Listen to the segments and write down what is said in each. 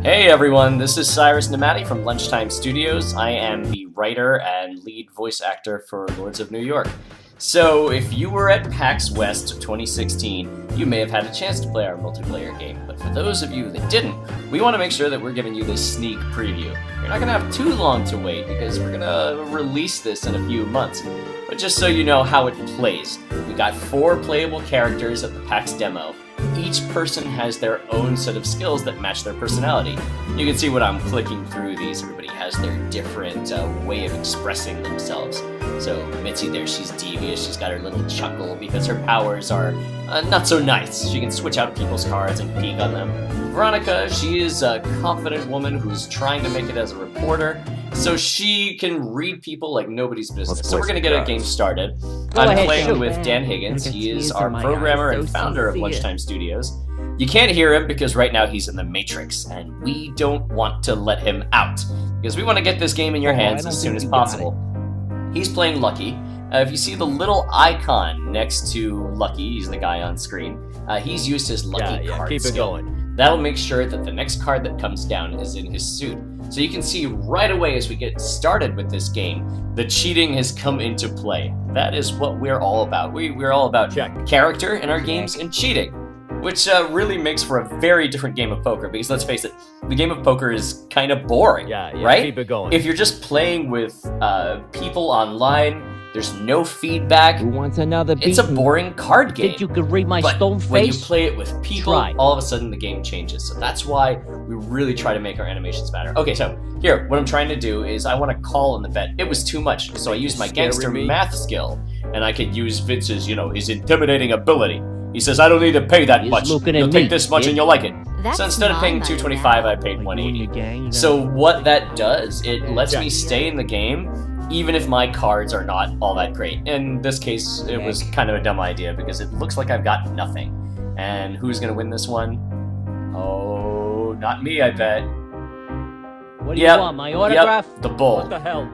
Hey everyone, this is Cyrus Nemati from Lunchtime Studios. I am the writer and lead voice actor for Lords of New York. So, if you were at PAX West 2016, you may have had a chance to play our multiplayer game, but for those of you that didn't, we want to make sure that we're giving you this sneak preview. You're not going to have too long to wait because we're going to release this in a few months, but just so you know how it plays, we got 4 playable characters at the PAX demo. Each person has their own set of skills that match their personality. You can see when I'm clicking through these, everybody has their different way of expressing themselves. So Mitzi there, she's devious, she's got her little chuckle because her powers are not so nice. She can switch out people's cards and peek on them. Veronica, she is a confident woman who's trying to make it as a reporter, so she can read people like nobody's business. So we're going to get a game started. I'm playing with Dan Higgins. He is our programmer and founder of Lunchtime Studios. You can't hear him because right now he's in the Matrix, and we don't want to let him out because we want to get this game in your hands as soon as possible. He's playing Lucky. If you see the little icon next to Lucky, he's the guy on screen, he's used his Lucky card keep skill. it going. That'll make sure that the next card that comes down is in his suit. So you can see right away as we get started with this game, the cheating has come into play. That is what we're all about. We're all about character in our games and cheating, which really makes for a very different game of poker because let's face it, the game of poker is kind of boring, right? Keep it going. If you're just playing with people online, there's no feedback. Who wants another beat? It's a boring card game. Think you could read my But stone face? when you play it with people, Try. all of a sudden the game changes. So that's why we really try to make our animations matter. Okay, so here, what I'm trying to do is I want to call in the bet. It was too much, so I used my gangster math skill, and I could use Vince's, his intimidating ability. He says, I don't need to pay that He's much. looking at You'll me, take this much kid. and you'll like it. That's So instead of paying my money $225, now. I paid Like you and your $180. gang, So what that does, it lets me stay in the game even if my cards are not all that great. In this case, it was kind of a dumb idea because it looks like I've got nothing. And who's going to win this one? Oh, not me, I bet. What do you want, my autograph? Yep, the bull. What the hell?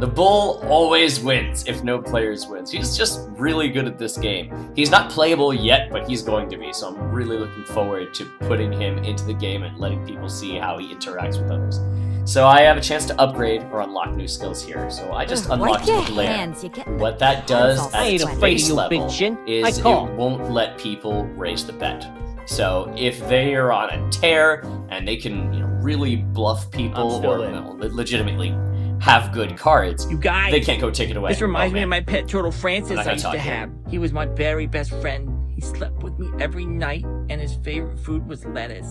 The bull always wins if no players wins. He's just really good at this game. He's not playable yet, but he's going to be, so I'm really looking forward to putting him into the game and letting people see how he interacts with others. So I have a chance to upgrade or unlock new skills here. So I just unlocked Wipe the your Glare. hands, you're getting What that does all at I ain't its afraid of base you, level big shin. is I it call. won't let people raise the bet. So if they are on a tear and they can really bluff people still or in. legitimately have good cards, You guys, they can't go take it away. this reminds Oh, me of man. my pet turtle Francis I'm not I gonna used talk to here. have. He was my very best friend. He slept with me every night, and his favorite food was lettuce.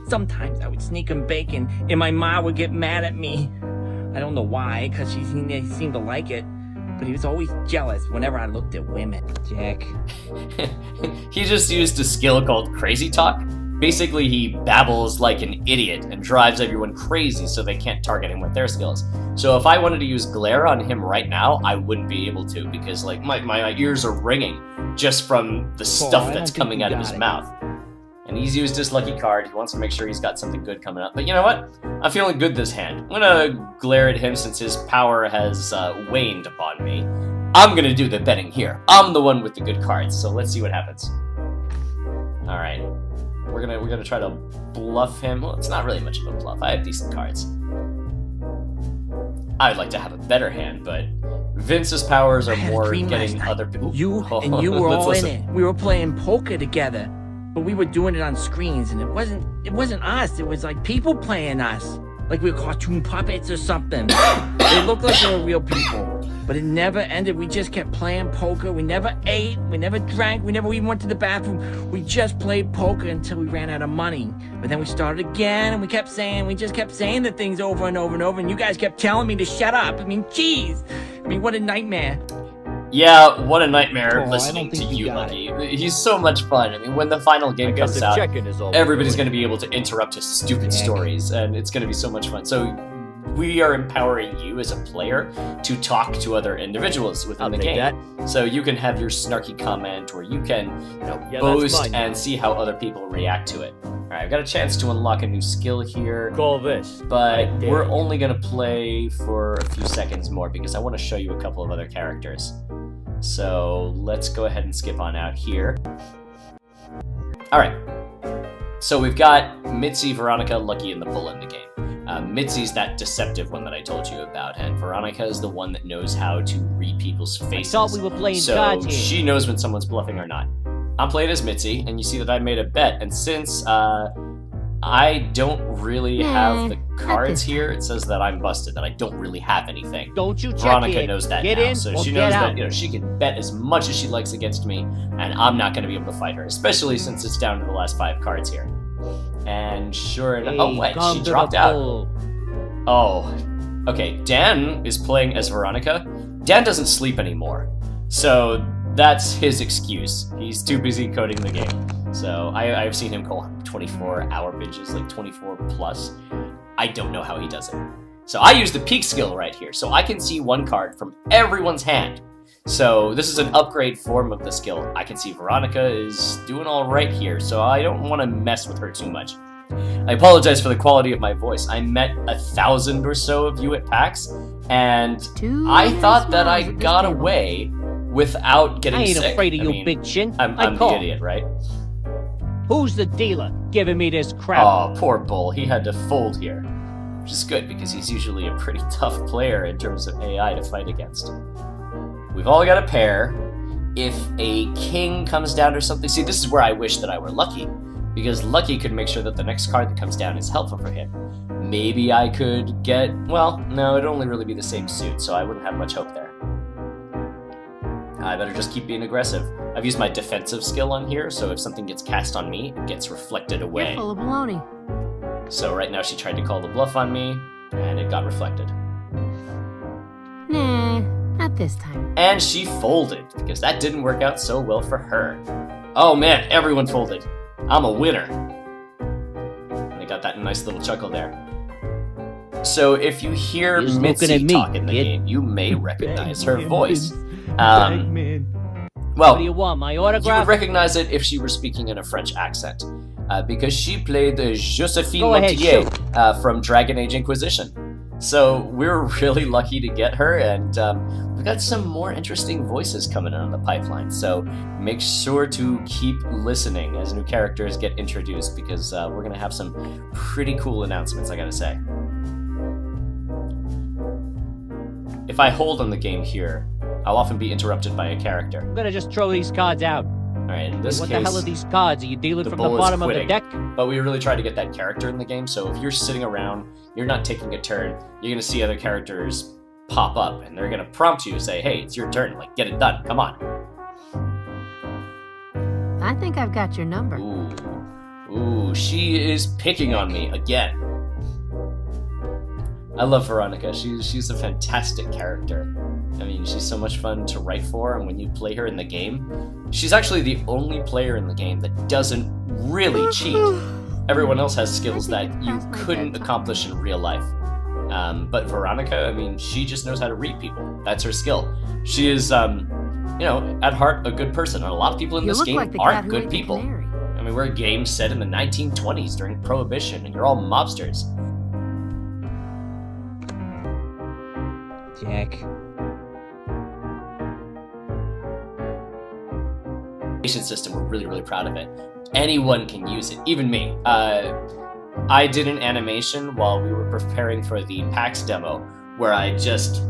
Sometimes I would sneak him bacon, and my ma would get mad at me. I don't know why, because he seemed to like it, but he was always jealous whenever I looked at women. Jack. He just used a skill called Crazy Talk. Basically, he babbles like an idiot and drives everyone crazy so they can't target him with their skills. So if I wanted to use Glare on him right now, I wouldn't be able to because my ears are ringing just from the stuff I that's don't think coming you out of got his it. mouth. And he's used his lucky card. He wants to make sure he's got something good coming up. But you know what? I'm feeling good this hand. I'm gonna glare at him since his power has waned upon me. I'm gonna do the betting here. I'm the one with the good cards, so let's see what happens. All right, we're gonna try to bluff him. Well, it's not really much of a bluff. I have decent cards. I'd like to have a better hand, but Vince's powers are I had a more dream last getting night. other people. You and you were Let's all in listen. it. We were playing poker together, but we were doing it on screens, and it wasn't us. It was like people playing us, like we were cartoon puppets or something. They looked like they were real people, but it never ended. We just kept playing poker. We never ate. We never drank. We never even went to the bathroom. We just played poker until we ran out of money. But then we started again, and we just kept saying the things over and over and over. And you guys kept telling me to shut up. I mean, jeez. I mean, what a nightmare. Yeah, what a nightmare Oh, I listening don't to think you you, got Lucky. He's so much fun. I mean, when the final I game guess comes the out, check-in is all. everybody's going to be able to interrupt his stupid Jack. stories, and it's going to be so much fun. So we are empowering you as a player to talk to other individuals within I'll the take game. that. So you can have your snarky comment, or you can Yeah, that's boast mine. and see how other people react to it. All right, I've got a chance to unlock a new skill here. Call this. But I dare we're you. only going to play for a few seconds more because I want to show you a couple of other characters. So let's go ahead and skip on out here. All right. So we've got Mitzi, Veronica, Lucky, and the Bull in the game. Mitzi's that deceptive one that I told you about, and Veronica is the one that knows how to read people's faces. I thought we were playing so cards here. she knows when someone's bluffing or not. I'm playing as Mitzi, and you see that I made a bet, and since I don't really have the cards here, it says that I'm busted, that I don't really have anything. Don't you check Veronica it. knows that Get now, in so or she get knows out. that she can bet as much as she likes against me, and I'm not going to be able to fight her, especially since it's down to the last 5 cards here. And sure enough, oh wait, come she to dropped the out. bull. Oh, okay. Dan is playing as Veronica. Dan doesn't sleep anymore, so that's his excuse. He's too busy coding the game. So I've seen him go 24-hour binges, like 24 plus. I don't know how he does it. So I use the peek skill right here, so I can see one card from everyone's hand. So this is an upgrade form of the skill. I can see Veronica is doing all right here, so I don't want to mess with her too much. I apologize for the quality of my voice. I met 1,000 or so of you at PAX, and I thought that I got away without getting I ain't sick. afraid of I you, mean, big chin. I'm I the call. idiot, right? Who's the dealer giving me this crap? Oh, poor Bull. He had to fold here. Which is good, because he's usually a pretty tough player in terms of AI to fight against. We've all got a pair. If a king comes down or something... See, this is where I wish that I were Lucky, because Lucky could make sure that the next card that comes down is helpful for him. Maybe I could get... Well, no, it'd only really be the same suit, so I wouldn't have much hope there. I better just keep being aggressive. I've used my defensive skill on here, so if something gets cast on me, it gets reflected away. You're full of baloney. So right now she tried to call the bluff on me, and it got reflected. Nah, not this time. And she folded, because that didn't work out so well for her. Oh man, everyone folded. I'm a winner. And I got that nice little chuckle there. So if you hear He's looking Mitzi at me, talk in the kid. game, you may recognize her voice. What do you Well, want, my you would autograph? recognize it if she were speaking in a French accent. Because she played Josephine Go ahead, Montier from Dragon Age Inquisition. So we're really lucky to get her, and we've got some more interesting voices coming in on the pipeline. So make sure to keep listening as new characters get introduced, because we're going to have some pretty cool announcements, I gotta say. If I hold on the game here, I'll often be interrupted by a character. I'm gonna just throw these cards out. Alright, in this What case... the hell are these cards? Are you dealing the from the bull is bottom of the quitting. deck? But we really try to get that character in the game, so if you're sitting around, you're not taking a turn, you're gonna see other characters pop up, and they're gonna prompt you, say, hey, it's your turn, like, get it done, come on. I think I've got your number. Ooh, she is picking on me again. I love Veronica, she's a fantastic character. I mean, she's so much fun to write for, and when you play her in the game, she's actually the only player in the game that doesn't really cheat. Everyone else has skills that you couldn't accomplish in real life. But Veronica, I mean, she just knows how to read people. That's her skill. She is, at heart, a good person. And a lot of people in You this look game like the cat aren't who good ate the people. canary. I mean, we're a game set in the 1920s during Prohibition, and you're all mobsters. Jack. System, we're really, really proud of it. Anyone can use it, even me. I did an animation while we were preparing for the PAX demo where I just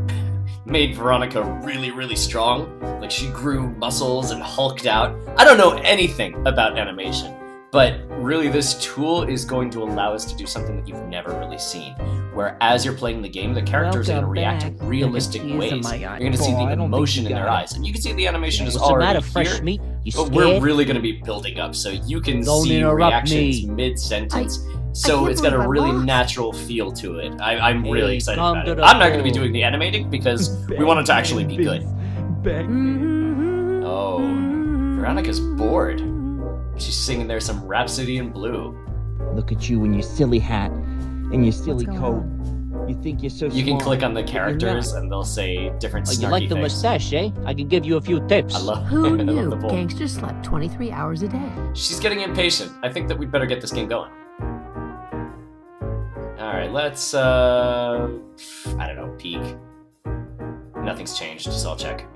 made Veronica really, really strong. Like, she grew muscles and hulked out. I don't know anything about animation, but really this tool is going to allow us to do something that you've never really seen, where as you're playing the game, the characters are going to Welcome react back. in realistic I can see ways. it in my You're going to see eyeball. the I don't emotion think in you their got it. eyes, and you can see the animation is What's the already matter, fresh here. meat? You But scared? we're really going to be building up, so you can Don't see interrupt reactions me. mid-sentence. So can't it's got a believe I really lost. natural feel to it. I'm really Hey, excited come about to it. the I'm not going to be ball. doing the animating because we want it to actually be good. Mm-hmm. Oh, Veronica's bored. She's singing there some Rhapsody in Blue. Look at you in your silly hat and your silly going coat. You think you're so You can smart, click on the but you're characters not. and they'll say different Oh, snarky you like the things. mustache, eh? I can give you a few tips. I love, Who I love knew the bull. gangsters slept 23 hours a day? She's getting impatient. I think that we'd better get this game going. Alright, let's, I don't know, peek. Nothing's changed, so I'll check.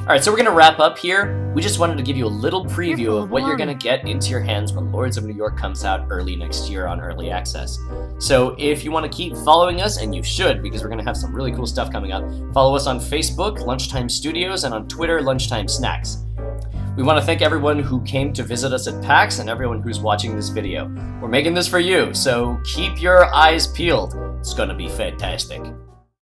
Alright, so we're going to wrap up here. We just wanted to give you a little preview Careful of of what you're water. going to get into your hands when Lords of New York comes out early next year on Early Access. So if you want to keep following us, and you should, because we're going to have some really cool stuff coming up, follow us on Facebook, Lunchtime Studios, and on Twitter, Lunchtime Snacks. We want to thank everyone who came to visit us at PAX and everyone who's watching this video. We're making this for you, so keep your eyes peeled. It's going to be fantastic.